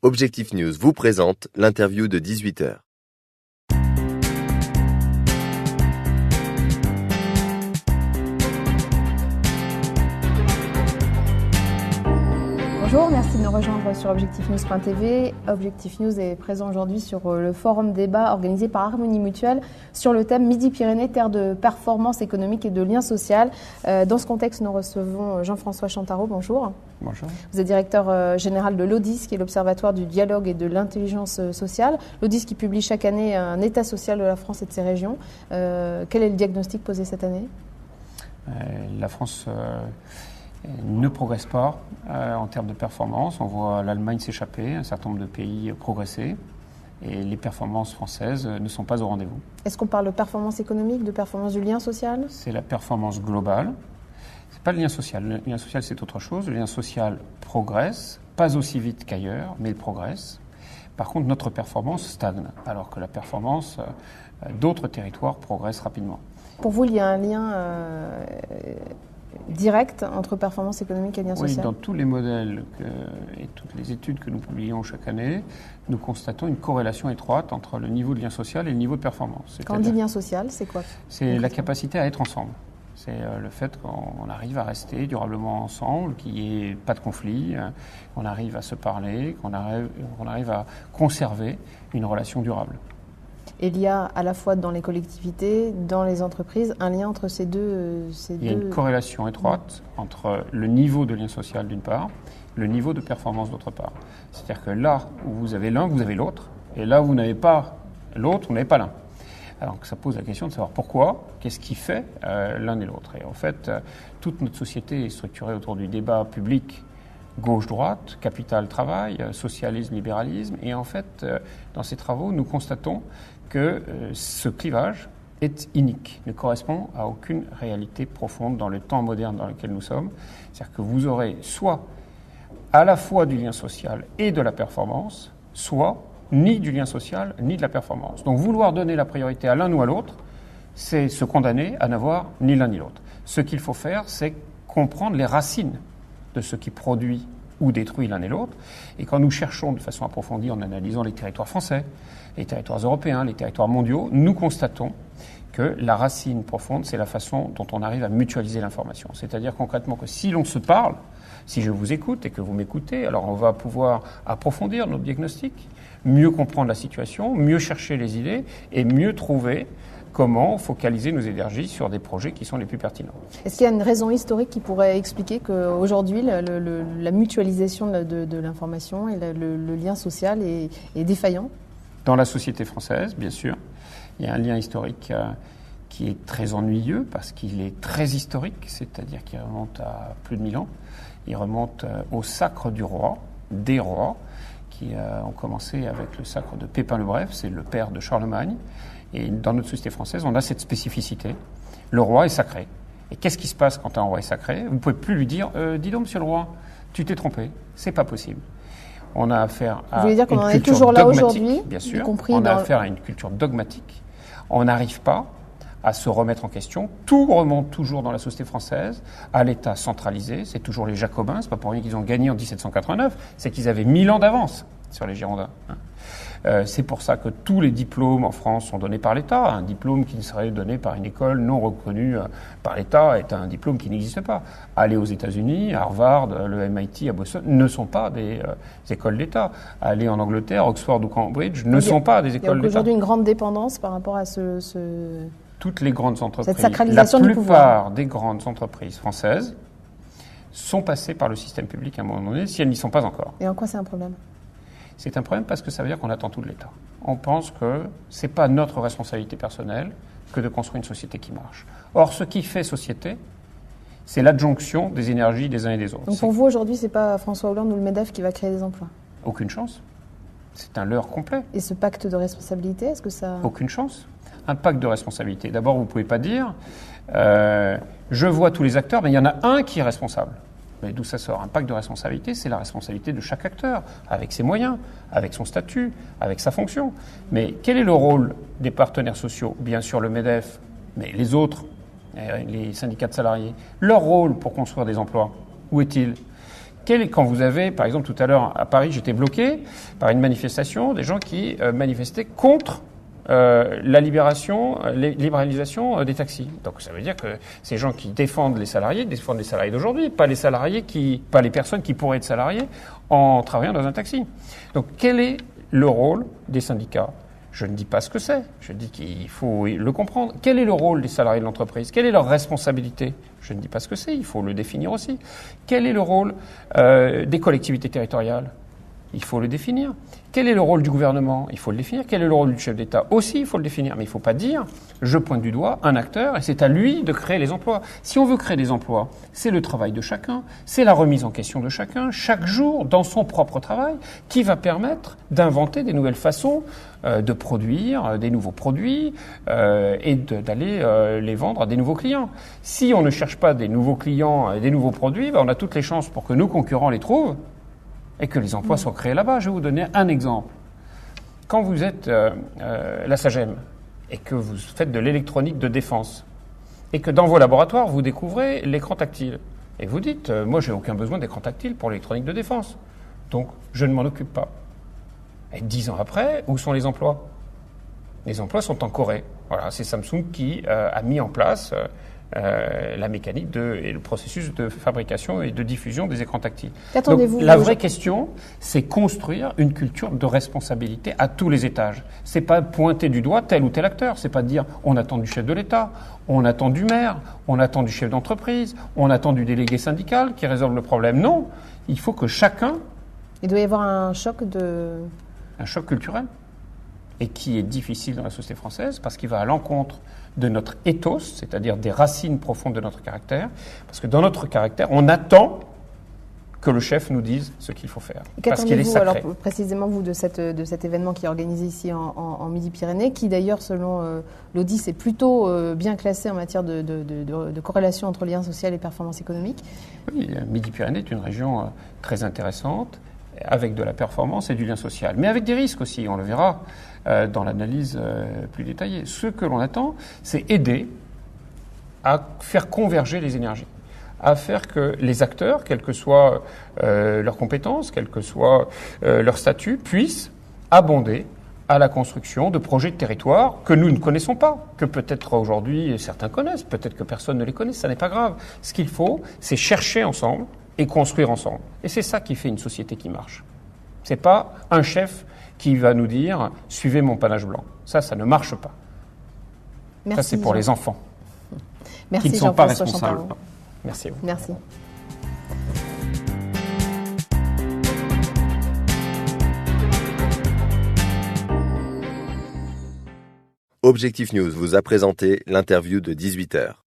Objectif News vous présente l'interview de 18h. Bonjour, merci de nous rejoindre sur objectifnews.tv. Objectif News est présent aujourd'hui sur le forum débat organisé par Harmonie Mutuelle sur le thème Midi-Pyrénées, terre de performance économique et de lien social. Dans ce contexte, nous recevons Jean-François Chantarot. Bonjour. Bonjour. Vous êtes directeur général de l'ODIS, qui est l'Observatoire du dialogue et de l'intelligence sociale. L'ODIS qui publie chaque année un état social de la France et de ses régions. Quel est le diagnostic posé cette année ? La France ne progresse pas en termes de performance. On voit l'Allemagne s'échapper, un certain nombre de pays progresser, et les performances françaises ne sont pas au rendez-vous. Est-ce qu'on parle de performance économique, de performance du lien social ? C'est la performance globale. C'est pas le lien social. Le lien social, c'est autre chose. Le lien social progresse, pas aussi vite qu'ailleurs, mais il progresse. Par contre, notre performance stagne, alors que la performance d'autres territoires progresse rapidement. Pour vous, il y a un lien direct entre performance économique et lien social ? Oui, dans tous les modèles et toutes les études que nous publions chaque année, nous constatons une corrélation étroite entre le niveau de lien social et le niveau de performance. Quand on dit lien social, c'est quoi ? C'est la capacité à être ensemble. C'est le fait qu'on arrive à rester durablement ensemble, qu'il n'y ait pas de conflit, qu'on arrive à se parler, qu'on arrive à conserver une relation durable. Il y a à la fois dans les collectivités, dans les entreprises, un lien entre ces deux. Il y a une corrélation étroite entre le niveau de lien social d'une part, le niveau de performance d'autre part. C'est-à-dire que là où vous avez l'un, vous avez l'autre, et là où vous n'avez pas l'autre, vous n'avez pas l'un. Alors ça pose la question de savoir pourquoi, qu'est-ce qui fait l'un et l'autre. Et en fait, toute notre société est structurée autour du débat public gauche-droite, capital-travail, socialisme-libéralisme. Et en fait, dans ces travaux, nous constatons que ce clivage est inique, ne correspond à aucune réalité profonde dans le temps moderne dans lequel nous sommes. C'est-à-dire que vous aurez soit à la fois du lien social et de la performance, soit ni du lien social ni de la performance. Donc vouloir donner la priorité à l'un ou à l'autre, c'est se condamner à n'avoir ni l'un ni l'autre. Ce qu'il faut faire, c'est comprendre les racines de ce qui produit ou détruit l'un et l'autre. Et quand nous cherchons de façon approfondie en analysant les territoires français, les territoires européens, les territoires mondiaux, nous constatons que la racine profonde, c'est la façon dont on arrive à mutualiser l'information. C'est-à-dire concrètement que si l'on se parle, si je vous écoute et que vous m'écoutez, alors on va pouvoir approfondir notre diagnostic, mieux comprendre la situation, mieux chercher les idées et mieux trouver comment focaliser nos énergies sur des projets qui sont les plus pertinents. Est-ce qu'il y a une raison historique qui pourrait expliquer qu'aujourd'hui, la mutualisation de l'information et le lien social est défaillant ? Dans la société française, bien sûr, il y a un lien historique qui est très ennuyeux parce qu'il est très historique, c'est-à-dire qu'il remonte à plus de 1000 ans. Il remonte au sacre du roi, des rois, qui ont commencé avec le sacre de Pépin le Bref, c'est le père de Charlemagne. Et dans notre société française, on a cette spécificité. Le roi est sacré. Et qu'est-ce qui se passe quand un roi est sacré ? Vous ne pouvez plus lui dire « Dis donc, monsieur le roi, tu t'es trompé. » C'est pas possible. On a affaire à une culture dogmatique, toujours là aujourd'hui, bien sûr. Y compris on a affaire à une culture dogmatique. On n'arrive pas à se remettre en question. Tout remonte toujours dans la société française à l'État centralisé. C'est toujours les Jacobins. C'est pas pour rien qu'ils ont gagné en 1789. C'est qu'ils avaient 1000 ans d'avance sur les Girondins. C'est pour ça que tous les diplômes en France sont donnés par l'État. Un diplôme qui serait donné par une école non reconnue par l'État est un diplôme qui n'existe pas. Aller aux États-Unis, Harvard, le MIT à Boston ne sont pas des écoles d'État. Aller en Angleterre, Oxford ou Cambridge ne sont pas des écoles d'État. Il y a aujourd'hui une grande dépendance par rapport à toutes les grandes entreprises, cette sacralisation la du pouvoir. La plupart des grandes entreprises françaises sont passées par le système public à un moment donné, si elles n'y sont pas encore. Et en quoi c'est un problème ? C'est un problème parce que ça veut dire qu'on attend tout de l'État. On pense que ce n'est pas notre responsabilité personnelle que de construire une société qui marche. Or, ce qui fait société, c'est l'adjonction des énergies des uns et des autres. Donc pour vous, aujourd'hui, ce n'est pas François Hollande ou le MEDEF qui va créer des emplois ? Aucune chance. C'est un leurre complet. Et ce pacte de responsabilité, est-ce que ça... Aucune chance. Un pacte de responsabilité. D'abord, vous ne pouvez pas dire je vois tous les acteurs, mais il y en a un qui est responsable. Mais d'où ça sort ? Un pacte de responsabilité, c'est la responsabilité de chaque acteur, avec ses moyens, avec son statut, avec sa fonction. Mais quel est le rôle des partenaires sociaux ? Bien sûr le MEDEF, mais les autres, les syndicats de salariés. Leur rôle pour construire des emplois, où est-il ? Quand vous avez, par exemple, tout à l'heure à Paris, j'étais bloqué par une manifestation, des gens qui manifestaient contre la libéralisation des taxis. Donc ça veut dire que ces gens qui défendent les salariés d'aujourd'hui, pas les personnes qui pourraient être salariées en travaillant dans un taxi. Donc quel est le rôle des syndicats ? Je ne dis pas ce que c'est, je dis qu'il faut le comprendre. Quel est le rôle des salariés de l'entreprise ? Quelle est leur responsabilité ? Je ne dis pas ce que c'est, il faut le définir aussi. Quel est le rôle des collectivités territoriales ? Il faut le définir. Quel est le rôle du gouvernement ? Il faut le définir. Quel est le rôle du chef d'État ? Aussi, il faut le définir. Mais il ne faut pas dire, je pointe du doigt un acteur et c'est à lui de créer les emplois. Si on veut créer des emplois, c'est le travail de chacun, c'est la remise en question de chacun, chaque jour, dans son propre travail, qui va permettre d'inventer des nouvelles façons de produire des nouveaux produits et d'aller les vendre à des nouveaux clients. Si on ne cherche pas des nouveaux clients et des nouveaux produits, on a toutes les chances pour que nos concurrents les trouvent et que les emplois soient créés là-bas. Je vais vous donner un exemple. Quand vous êtes la SAGEM et que vous faites de l'électronique de défense et que dans vos laboratoires, vous découvrez l'écran tactile et vous dites « moi, j'ai aucun besoin d'écran tactile pour l'électronique de défense, donc je ne m'en occupe pas ». Et 10 ans après, où sont les emplois ? Les emplois sont en Corée. Voilà, c'est Samsung qui a mis en place la mécanique et le processus de fabrication et de diffusion des écrans tactiles. Donc, la vraie question, c'est construire une culture de responsabilité à tous les étages. C'est pas pointer du doigt tel ou tel acteur. C'est pas dire on attend du chef de l'État, on attend du maire, on attend du chef d'entreprise, on attend du délégué syndical qui résolve le problème. Non, il faut que chacun... Il doit y avoir un choc culturel. Et qui est difficile dans la société française parce qu'il va à l'encontre de notre ethos, c'est-à-dire des racines profondes de notre caractère, parce que dans notre caractère, on attend que le chef nous dise ce qu'il faut faire, parce qu'il est sacré. Alors précisément vous de cet événement qui est organisé ici en Midi-Pyrénées, qui d'ailleurs selon l'Odis est plutôt bien classé en matière de corrélation entre lien social et performance économique. Oui, Midi-Pyrénées est une région très intéressante, avec de la performance et du lien social, mais avec des risques aussi, on le verra dans l'analyse plus détaillée. Ce que l'on attend, c'est aider à faire converger les énergies, à faire que les acteurs, quelles que soient leurs compétences, quel que soit leur statut, puissent abonder à la construction de projets de territoire que nous ne connaissons pas, que peut-être aujourd'hui certains connaissent, peut-être que personne ne les connaît, ça n'est pas grave. Ce qu'il faut, c'est chercher ensemble et construire ensemble. Et c'est ça qui fait une société qui marche. C'est pas un chef qui va nous dire « suivez mon panache blanc ». Ça ne marche pas. Merci, ça, c'est pour les enfants qui ne sont pas responsables. Merci à vous. Merci. Objectif News vous a présenté l'interview de 18h.